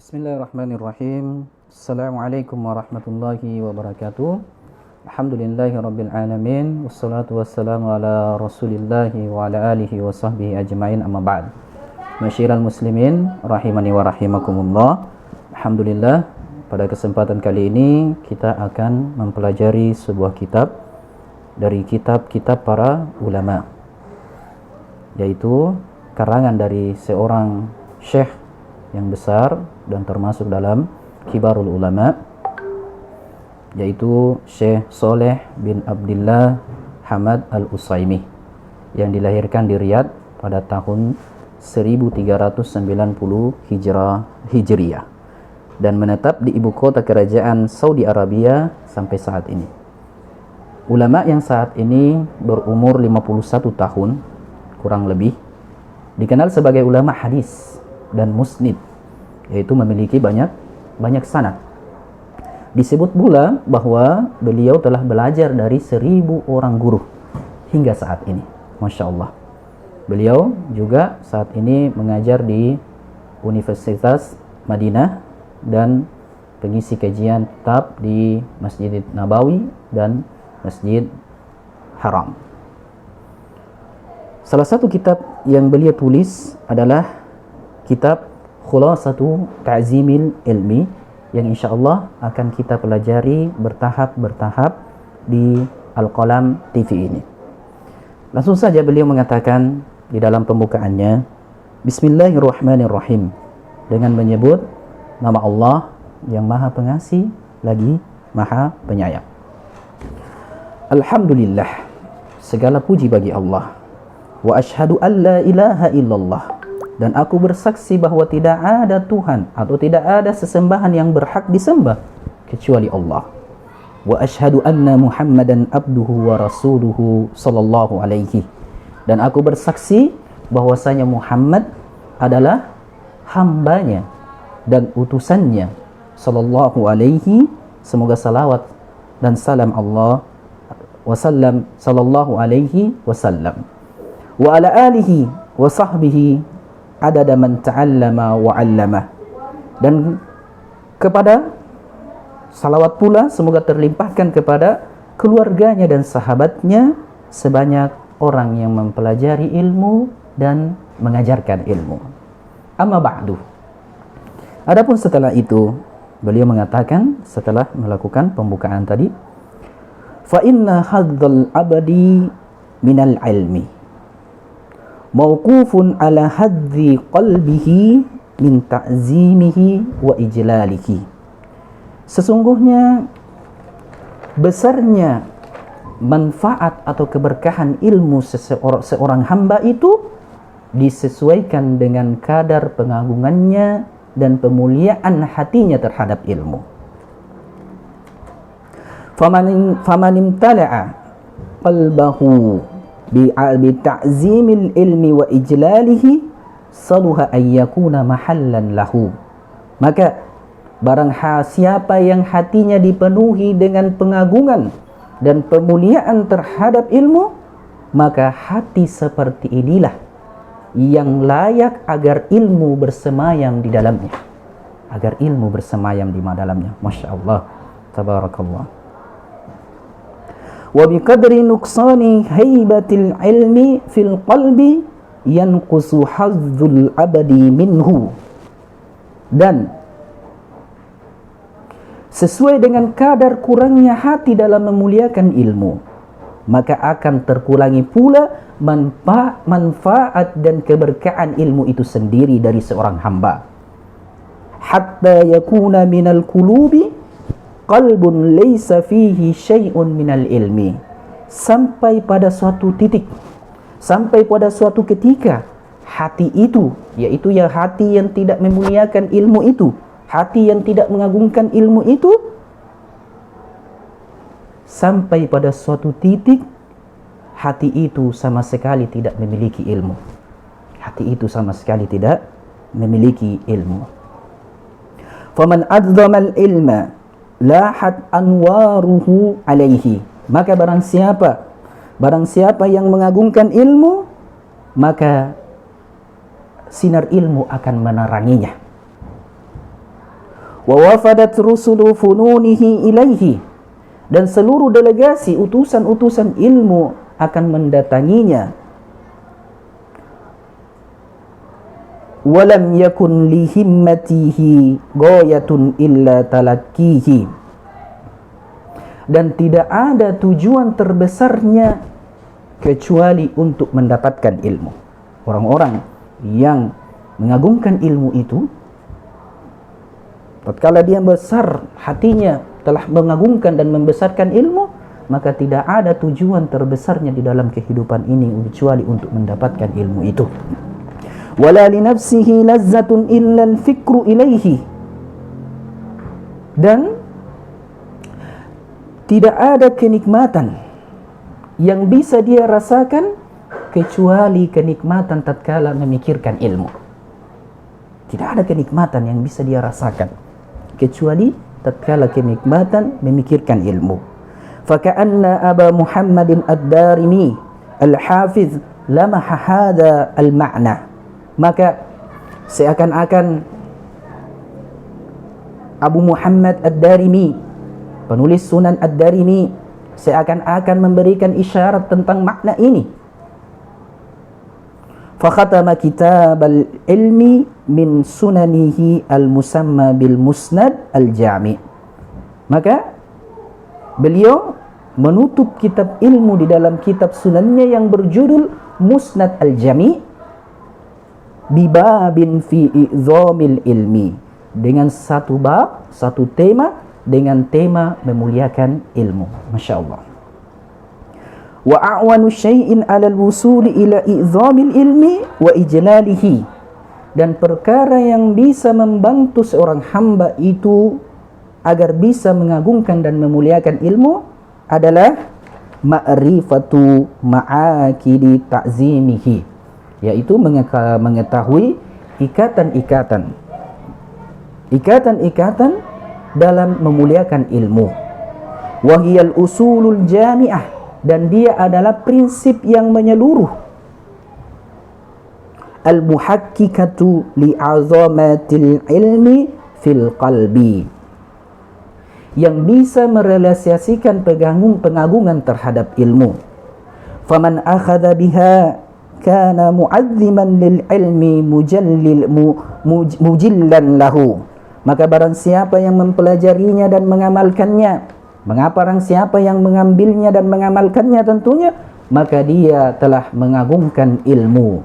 Bismillahirrahmanirrahim. Assalamualaikum warahmatullahi wabarakatuh. Alhamdulillahi rabbil alamin. Wassalatu wassalamu ala rasulillahi wa ala alihi wa sahbihi ajma'in, amma ba'd. Masyiral muslimin rahimani wa rahimakumullah. Alhamdulillah, pada kesempatan kali ini kita akan mempelajari sebuah kitab dari kitab-kitab para ulama, yaitu karangan dari seorang syekh yang besar dan termasuk dalam kibarul ulama, yaitu Syekh Saleh bin Abdullah Hamad Al-Utsaimin, yang dilahirkan di Riyadh pada tahun 1390 Hijriyah dan menetap di ibu kota kerajaan Saudi Arabia sampai saat ini. Ulama yang saat ini berumur 51 tahun kurang lebih, dikenal sebagai ulama hadis dan musnid, yaitu memiliki banyak sanad. Disebut pula bahwa beliau telah belajar dari 1000 orang guru hingga saat ini. Masya Allah. Beliau juga saat ini mengajar di Universitas Madinah dan pengisi kajian tetap di Masjid Nabawi dan Masjid Haram. Salah satu kitab yang beliau tulis adalah kitab Khulasatu Ta'zimil Ilmi, yang insyaAllah akan kita pelajari bertahap-bertahap di Al-Qalam TV ini. Langsung saja beliau mengatakan di dalam pembukaannya, Bismillahirrahmanirrahim, dengan menyebut nama Allah yang Maha Pengasih lagi Maha Penyayang. Alhamdulillah, segala puji bagi Allah. Wa ashhadu an la ilaha illallah, dan aku bersaksi bahwa tidak ada Tuhan atau tidak ada sesembahan yang berhak disembah kecuali Allah. Wa ashhadu anna Muhammadan abduhu wa rasuluhu sallallahu alaihi, dan aku bersaksi bahwasanya Muhammad adalah hambanya dan utusannya sallallahu alaihi, semoga salawat dan salam Allah wasallam sallallahu alaihi wasallam, wa ala alihi wa sahbihi adada man ta'allama wa 'allama, dan kepada salawat pula semoga terlimpahkan kepada keluarganya dan sahabatnya sebanyak orang yang mempelajari ilmu dan mengajarkan ilmu. Amma ba'du. Adapun setelah itu, beliau mengatakan setelah melakukan pembukaan tadi, fa inna hadzal abadi minal ilmi mauqufun ala hadzi qalbihi min ta'zimihi wa ijlalihi. Sesungguhnya besarnya manfaat atau keberkahan ilmu seorang hamba itu disesuaikan dengan kadar pengagungannya dan pemuliaan hatinya terhadap ilmu. Faman imtala'a qalbahu bi'ta'zimil ilmi wa ijlalihi saluha ayyakuna mahallan lahu. Maka barang siapa yang hatinya dipenuhi dengan pengagungan dan pemuliaan terhadap ilmu, maka hati seperti inilah yang layak agar ilmu bersemayam di dalamnya, agar ilmu bersemayam di dalamnya. Masya Allah, tabarakallah. Wa biqadri nuqsani haibatil ilmi fil qalbi yanqusu hazzul abadi minhu, dan sesuai dengan kadar kurangnya hati dalam memuliakan ilmu, maka akan terkurangi pula manfaat dan keberkahan ilmu itu sendiri dari seorang hamba. Hatta yakuna minal qulubi qalbun laysa fihi syai'un minal ilmi, sampai pada suatu titik, sampai pada suatu ketika hati itu, yaitu ya hati yang tidak memuliakan ilmu itu, hati yang tidak mengagungkan ilmu itu, sampai pada suatu titik hati itu sama sekali tidak memiliki ilmu. Hati itu sama sekali tidak memiliki ilmu. Faman adzzamal ilma lahat anwaruhu alaihi, maka barang siapa yang mengagungkan ilmu, maka sinar ilmu akan meneranginya. wa wafadat rusulu fununihi ilaihi, dan seluruh delegasi utusan-utusan ilmu akan mendatanginya. Walam yakun li himmatihi ghayatun illa talaqqihi, dan tidak ada tujuan terbesarnya kecuali untuk mendapatkan ilmu. Orang-orang yang mengagungkan ilmu itu, tatkala dia besar hatinya telah mengagungkan dan membesarkan ilmu, maka tidak ada tujuan terbesarnya di dalam kehidupan ini kecuali untuk mendapatkan ilmu itu. Wala li nafsihi lazzatun illa al-fikru ilaihi, dan tidak ada kenikmatan yang bisa dia rasakan kecuali kenikmatan tatkala memikirkan ilmu. Tidak ada kenikmatan yang bisa dia rasakan kecuali tatkala kenikmatan memikirkan ilmu. Faka'anna Aba Muhammadin ad-Darimi al-Hafiz lamaha hadha al-ma'na, maka seakan-akan Abu Muhammad ad-Darimi, penulis Sunan ad-Darimi, seakan-akan memberikan isyarat tentang makna ini. Fakhatama kitab al-ilmi min sunanihi al-musamma bil musnad al-jami', maka beliau menutup kitab ilmu di dalam kitab sunannya yang berjudul Musnad al-Jami' bibabin fi i'zamil ilmi, dengan satu bab, satu tema, dengan tema memuliakan ilmu. Masya Allah. Wa a'wanu syai'in 'ala al-wusuli ila i'zamil ilmi wa ijlalihi, dan perkara yang bisa membantu seorang hamba itu agar bisa mengagungkan dan memuliakan ilmu adalah ma'rifatu ma'akidi ta'zimihi, yaitu mengetahui ikatan-ikatan dalam memuliakan ilmu. Wahiyal usulul jami'ah, dan dia adalah prinsip yang menyeluruh. Al-muhakkikatu li'azamatil ilmi fil qalbi, yang bisa merealisasikan pengagungan terhadap ilmu. Faman akhadha biha kana mu'azziman lil ilmi mujillan lahu, maka barang siapa yang mempelajarinya dan mengamalkannya, mengapa barang siapa yang mengambilnya dan mengamalkannya tentunya, maka dia telah mengagungkan ilmu.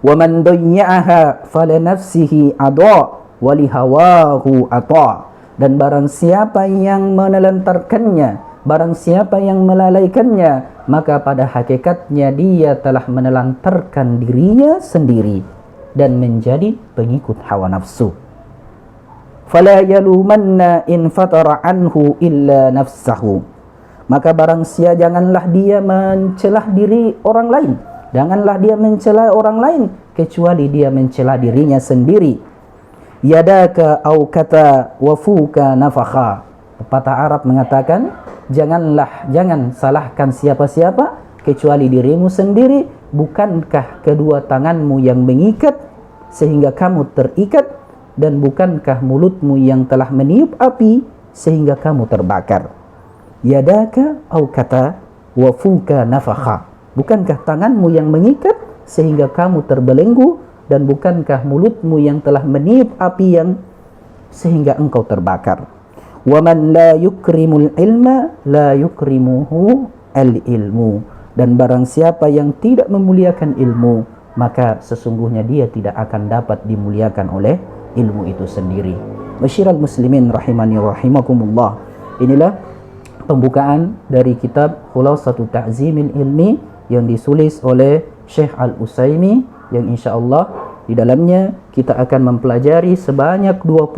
Wa man dayya'aha fala nafsihi adha wa li hawahu ata, dan barang siapa yang menelantarkannya, barang siapa yang melalaikannya, maka pada hakikatnya dia telah menelantarkan dirinya sendiri dan menjadi pengikut hawa nafsu. Fala yalumanna in fatara anhu illa nafsahu, maka barang siapa janganlah dia mencelah diri orang lain, janganlah dia mencela orang lain kecuali dia mencela dirinya sendiri. Yadaka au kata wafuka nafakha, pepatah Arab mengatakan, jangan salahkan siapa-siapa kecuali dirimu sendiri. Bukankah kedua tanganmu yang mengikat sehingga kamu terikat, dan bukankah mulutmu yang telah meniup api sehingga kamu terbakar? Yadaka au kata wafuka nafakha, bukankah tanganmu yang mengikat sehingga kamu terbelenggu, dan bukankah mulutmu yang telah meniup api yang sehingga engkau terbakar? Wa man la yukrimul ilma la yukrimuhu al-ilmu, dan barang siapa yang tidak memuliakan ilmu, maka sesungguhnya dia tidak akan dapat dimuliakan oleh ilmu itu sendiri. Masyiral muslimin rahimani rahimakumullah. Inilah pembukaan dari kitab Khulasatu Ta'zimil Ilmi yang ditulis oleh Syekh Al-Utsaimin, yang insyaallah di dalamnya kita akan mempelajari sebanyak 20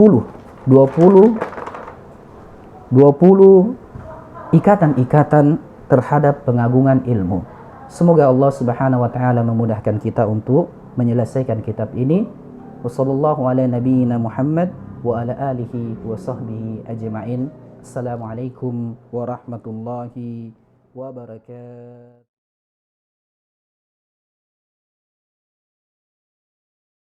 ikatan-ikatan terhadap pengagungan ilmu. Semoga Allah Subhanahu wa taala memudahkan kita untuk menyelesaikan kitab ini. Wassallallahu ala nabiyyina Muhammad wa ala alihi wa sahbihi ajma'in. Assalamualaikum warahmatullahi wabarakatuh.